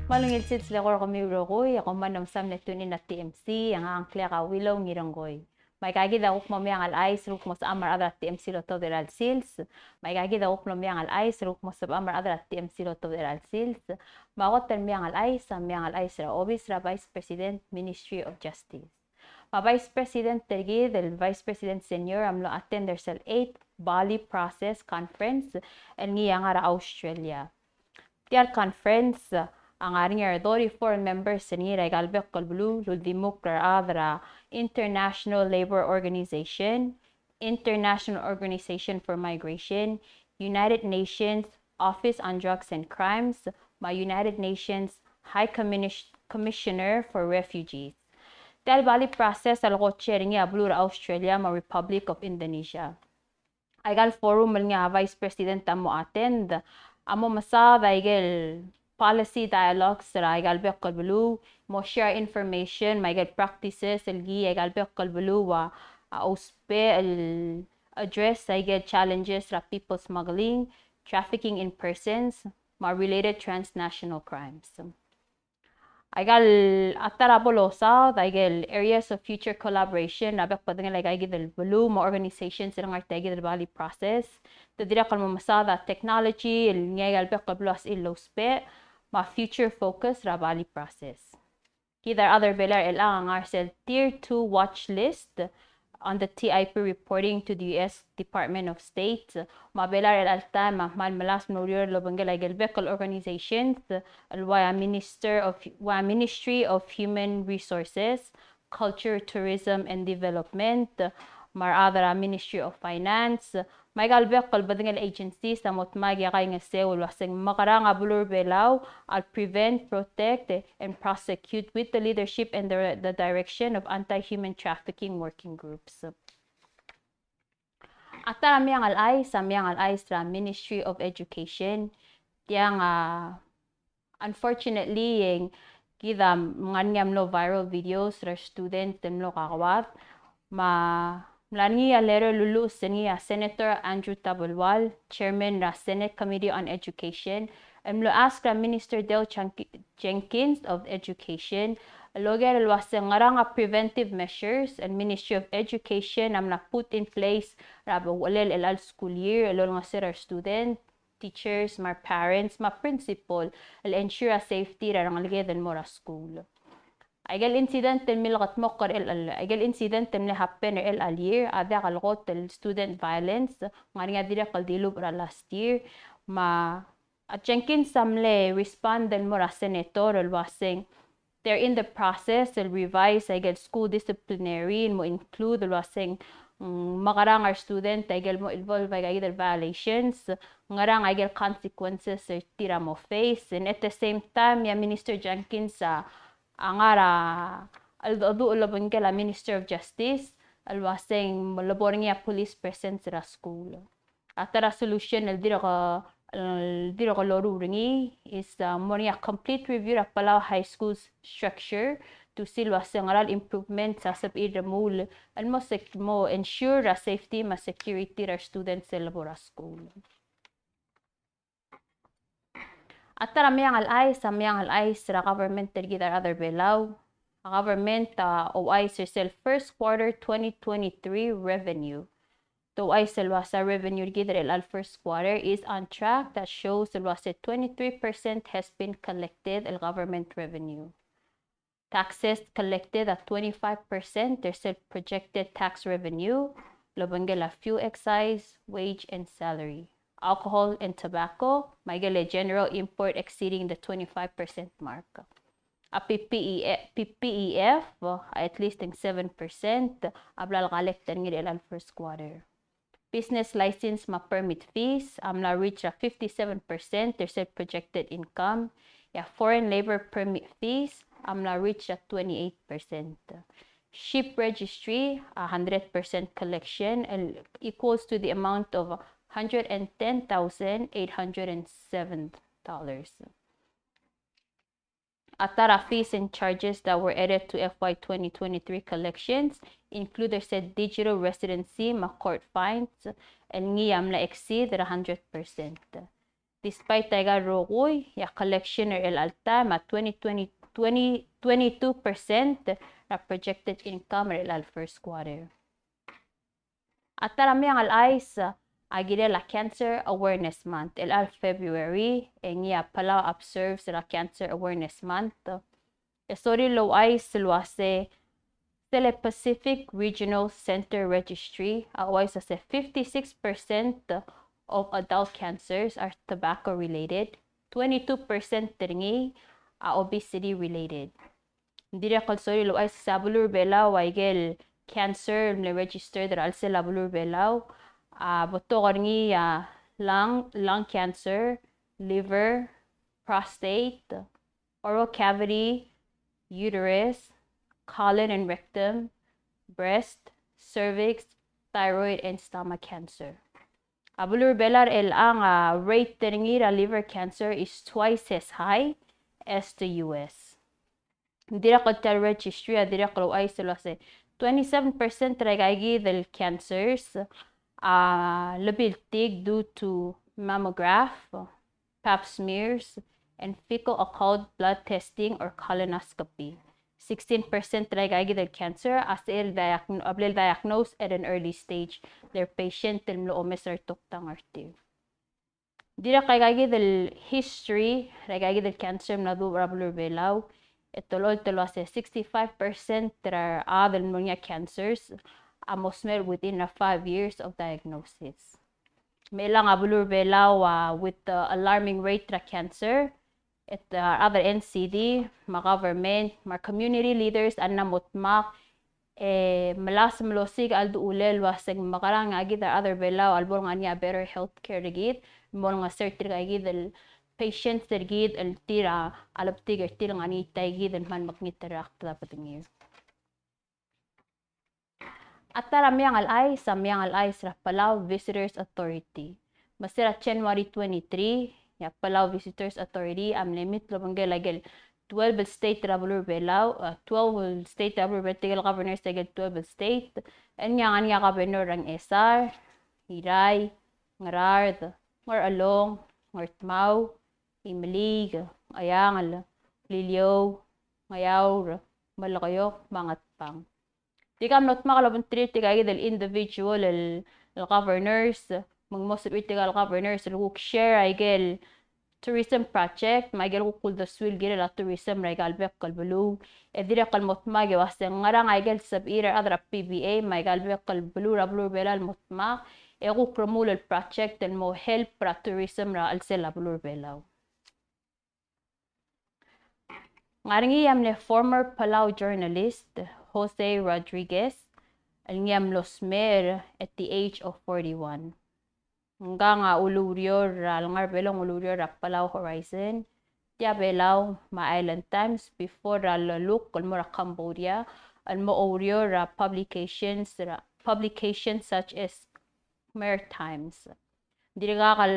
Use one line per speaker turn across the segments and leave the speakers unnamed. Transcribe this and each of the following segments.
Malungilsid sila ko Ngirengkoi, ako man ng sam netunin na TMC, ang angkle ka Willow Ngirengkoi. May kagid ako mamiyang alais, ruk mo sa amar adra TMC lo toderal sils. May kagid ako mamiyang alais, ruk mo sa amar adra TMC lo toderal sils. Makot miyang alais, ra Office ra Vice President, Ministry of Justice. Ma Vice President tergi del Vice President Senior amlo attend their 8th Bali Process Conference and ngiyang ara Australia. Tiar conference ang aring ardori foreign members ni Galbek Kalbulu Ludimuk Adra International Labor Organization, International Organization for Migration, United Nations Office on Drugs and Crimes, my United Nations High Commissioner for Refugees. Dahil bali process al sharing niya Blue Australia, ma Republic of Indonesia. Ay gal forum nga Vice President mo attend. Amo masada igel policy dialogues ra igalbek kalbulu mo share information may get practices elgi igalbek kalbulu wa auspe address I get challenges ra people smuggling, trafficking in persons, ma related transnational crimes. Igal atarabolosa igal areas of future collaboration nabek padang like igel bulu mo organizations ng artegi del Bali process to dira kalmo masada technology el igalbek kalbulu as ilospe ma future focus ra Bali process. Kidar other belar ang arsel tier 2 watch list on the TIP reporting to the US Department of State. Ma belar alta ma malas norio lobangel igelbekal organizations alwa Ministry of Human Resources, Culture, Tourism and Development, mar other Ministry of Finance, may galbek kalbadingal agencies sa motmag yakay nga sewol wasing makarang abulur belaw al prevent, protect and prosecute with the leadership and the direction of anti-human trafficking working groups. Atara miyang alay sa Ministry of Education yang unfortunately yung kita nganyam no viral videos ra student temlo kakawat Mlani letter lulu seniya Senator Andrew Tabulwal, Chairman ra Senate Committee on Education, and lo ask ra Minister Del Jenkins of Education, loger alwasa ngaranga preventive measures and Ministry of Education am na put in place ra walel elal school year alol nga sir student, teachers, my parents, my principal, al ensure safety ra ngalgeden mo ra school. Igal incident milakat mokar igal incident happen al year ada kalgot student violence nga dira kaldilub ra last year ma at Jenkins samle respond mo ra senator wasing they're in the process to revise igal school disciplinary mo include wasing makarang our student igal mo involve igal violations ngarang igal consequences tira mo face and at the same time ya Minister Jenkins angara aldo ulabangela Minister of Justice alwaseng malaboring ya police presence ra school atara solution dira ko loruringi is more complete review of Palau High School's structure to silwa sengaral improvement sa sabid mul almost mo ensure ra safety ma security ra students sa labora school. Atara miyang alay sa government tergidar other belaw. Government OI sa first quarter 2023 revenue. To OI sa revenue gidar al first quarter is on track that shows that 23% has been collected al government revenue. Taxes collected at 25%, there's a projected tax revenue, lobangela fuel excise, wage and salary. Alcohol and tobacco, may general import exceeding the 25% mark. A PPEF, at least 7%, ablal collected ng first quarter. Business license ma permit fees, amla reach 57%, there's a projected income. Foreign labor permit fees, amla reach 28%. Ship registry, 100% collection, and equals to the amount of $110,807. Atara fees and charges that were added to FY 2023 collections include the said digital residency, court fines, and ngiyam na exceed 100%. Despite taiga rokoy, ya collection el altam at 22% na projected income el al first quarter. At taramyang al-ais, agile la Cancer Awareness Month. El al February, niya Palau observes la Cancer Awareness Month. Esori lo ay silwase Sele Pacific Regional Center Registry, always sa 56% of adult cancers are tobacco-related, 22% teringi obesity-related. Hindi na kalsori lo ay sa bulur belaw ay gel cancer na registered ral sa bulur belaw. Boto karingi lung cancer, liver, prostate, oral cavity, uterus, colon and rectum, breast, cervix, thyroid, and stomach cancer. Abulur belar ang rate teringira liver cancer is twice as high as the US. Dira ko tel registry, dira ko ay sila se 27% regagi del cancers labiltig due to mammograph, pap smears, and fecal occult blood testing or colonoscopy. 16% regagi del cancer as able diagnosed at an early stage. Their patient tilmlo omeser tuktang artiv. Dira regagi del history regagi del cancer na du rabulur belaw. Itolol tolo ase 65% there are del mga cancers amosmer within 5 years of diagnosis. May lang abulur belaw with the alarming rate ra cancer. At other NCD, mga government, mga community leaders, anamutmak, malas melosig aldo ulel waseng makarang agid other belaw albor nga niya better healthcare digit, mo nga certain agid el patients digit el tira alaptig til nga ni tagid man magngiterak dapat ngir. At tara Meang al-ay sa Palau Visitors Authority. Masira January 23, ya Palau Visitors Authority am limit lobangel lagel 12 state traveler belau 12 state traveler vertical governors tegel 12 state en yang anya governor ang SR Hiray Ngarard Along Ngortmau Imlig Ayangal Lilyo Ngayaur Malakayok Mangatpang. Tikam not makalabon treat tigay del individual el governors most political governors will share igel tourism project magel kul the swil gel la tourism regal bek kalbulu edira kalmotma gewas ngarang igel sabira adra PBA magal bek kalbulu rablu belal motma ego promul el project el mo help para tourism ra al sel rablu belaw. Ngaringi amne former Palau journalist Jose Rodriguez alngam losmer at the age of 41. Hanggang uluryor ngar belong uluryor Palau Horizon dia belaw ma Island Times before look kung mo Cambodia al mo uryor publications such as Maritimes diriga kal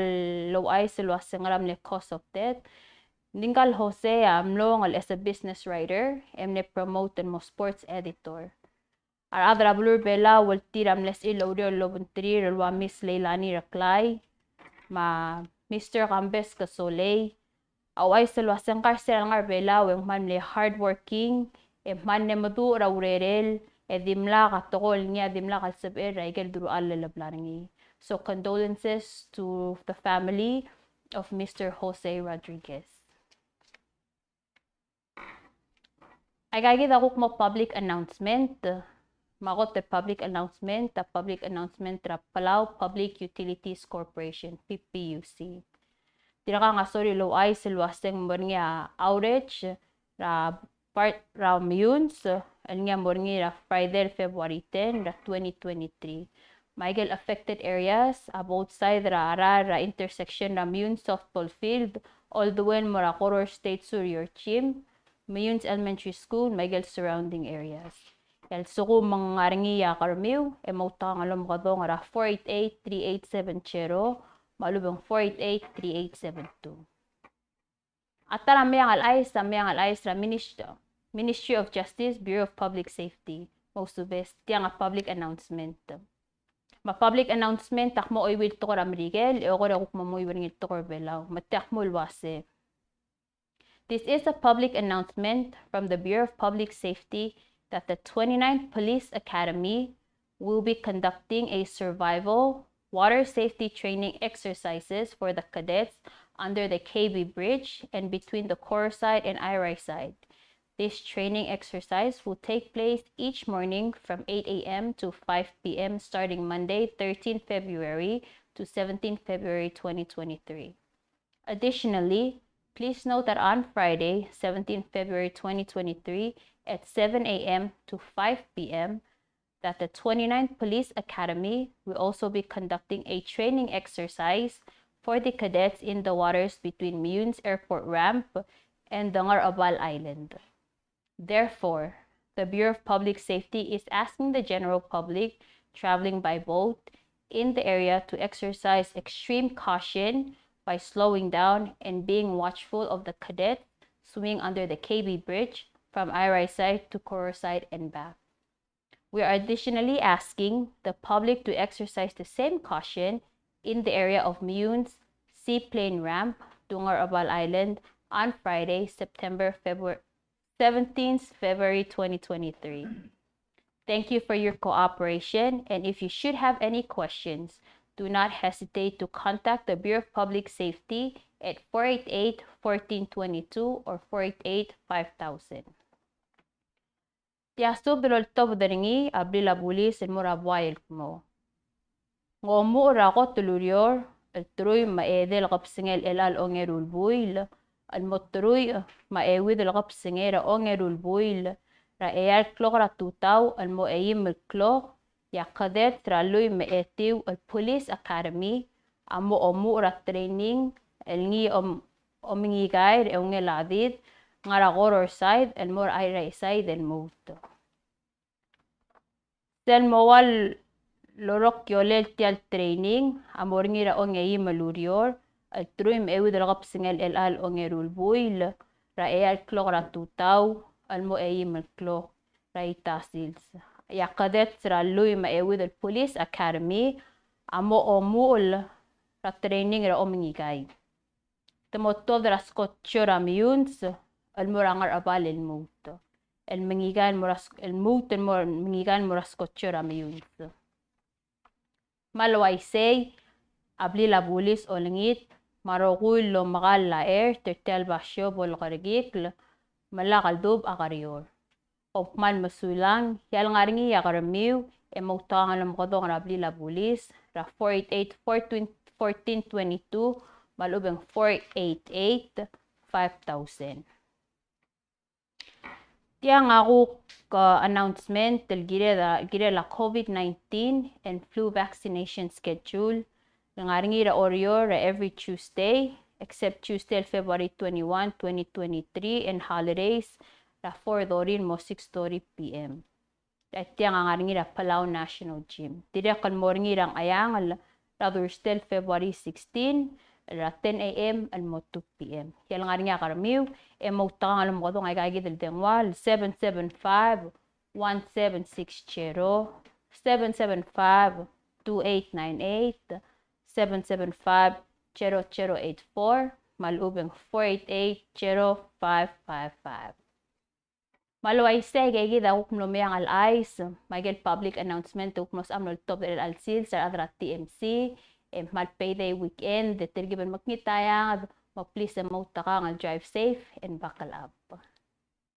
low ay silwas ngaram le cause of death dingkal Jose amlong as a business writer emne promote mo sports editor. Adra blur bela wal tiram les ilaudio lobuntri relwa Miss Leilani Raklay ma Mr. Cambes Kasoley away salwasan karsel ngar bela weng man le hardworking man ne madu raurel edimla katokol niya dimla kalsaber raigel duru allalablaringi. So condolences to the family of Mr. Jose Rodriguez. Ay gagid ako mo public announcement. Makot the public announcement ra Palau Public Utilities Corporation, PPUC. Tinaka nga sorry lo ay silwaseng morngia outage ra part ra Miyuns, alnya morngia ra Friday, February 10, ra 2023. Michael affected areas, both side ra intersection ra Miyuns Softball Field, all the way mora Koror State Suryor Chim, Miyuns Elementary School, Michael surrounding areas. El suko mangaringiya karmiw emota ngalom kadong ra 488-3870 malubong 488-3872. At tara Meang al-ais ra Ministry of Justice, Bureau of Public Safety, most of best tiang public announcement. Ma public announcement takmo oy wil tokor amrigel e okor akuk mamoy wil tokor belaw matakmo lwase. This is a public announcement from the Bureau of Public Safety that the 29th Police Academy will be conducting a survival water safety training exercises for the cadets under the KB Bridge and between the Koro side and Irai side. This training exercise will take place each morning from 8 a.m. to 5 p.m. starting Monday, 13 February to 17 February 2023. Additionally, please note that on Friday, 17 February 2023 at 7 a.m. to 5 p.m. that the 29th Police Academy will also be conducting a training exercise for the cadets in the waters between Meang's Airport Ramp and Ngirengkoi Island. Therefore, the Bureau of Public Safety is asking the general public traveling by boat in the area to exercise extreme caution by slowing down and being watchful of the cadets swimming under the KB Bridge from Irai side to Koro side and back. We are additionally asking the public to exercise the same caution in the area of Meang's Seaplane Ramp to Ngirengkoi Island on Friday, 17th February 2023. Thank you for your cooperation, and if you should have any questions, do not hesitate to contact the Bureau of Public Safety at 488-1422 or 488-5000. Tiasto bilol top daringi abli labulis en morabuayel mo. Ngomu rako tulurior التروي ما إيدل قبسنجل إلال أونجرو البويل المطروي ما إيويد القبسنجيرة أونجرو البويل رأيال كلوغرا توتاو المؤيم الكلوغ يا قدرت رالوي ما إيتيو البوليس أكاديمي أمو را ترينينج الني أمني غاير أونجي العديد ngara غورور سايد المور أيرا سايد الموت سل موال lorok yolel tial training amoringira onge malurior al truim ewid raqapsingel el al ongerul buil ra el clogra tutau al mo el clog ra itasils ya qadet ra lui ma ewid el police academy amo omul ra training ra omingigay temotod ra scotchora miuns al morangar abal el mut el mingigan moras el mut el mingigan morascotchora miuns Malwaisay, abli la bulis olengit, marogul lo magal la tertel basyo bol gargikl, malakaldub agarior. Opman masulang, yal ngaringi yagaramiw, emautangan lo mkodong abli la bulis, ra 488-1422, malubeng 488-5000. Tiang ako announcement del gire la COVID-19 and flu vaccination schedule. Nangaringi ra orior every Tuesday except Tuesday February 21, 2023 and holidays ra 4:00 mo 6:30 p.m. Tiang nangaringi ra Palau National Gym. Dire kan morngi rang ayang ra Thursday February 16 ra 10 a.m. al mo 2 p.m. Yal ngaringi akaramiw emautangan alam ko ay kagidil dengwal 775-1760 775-2898 775-0084 malubeng 488-0555 Maluay say kagida ukno meyang al ice magel public announcement uknos amnol top del al sil sa adra TMC mal payday weekend detergiban maknitayang mag please emote ka drive safe and buckle up.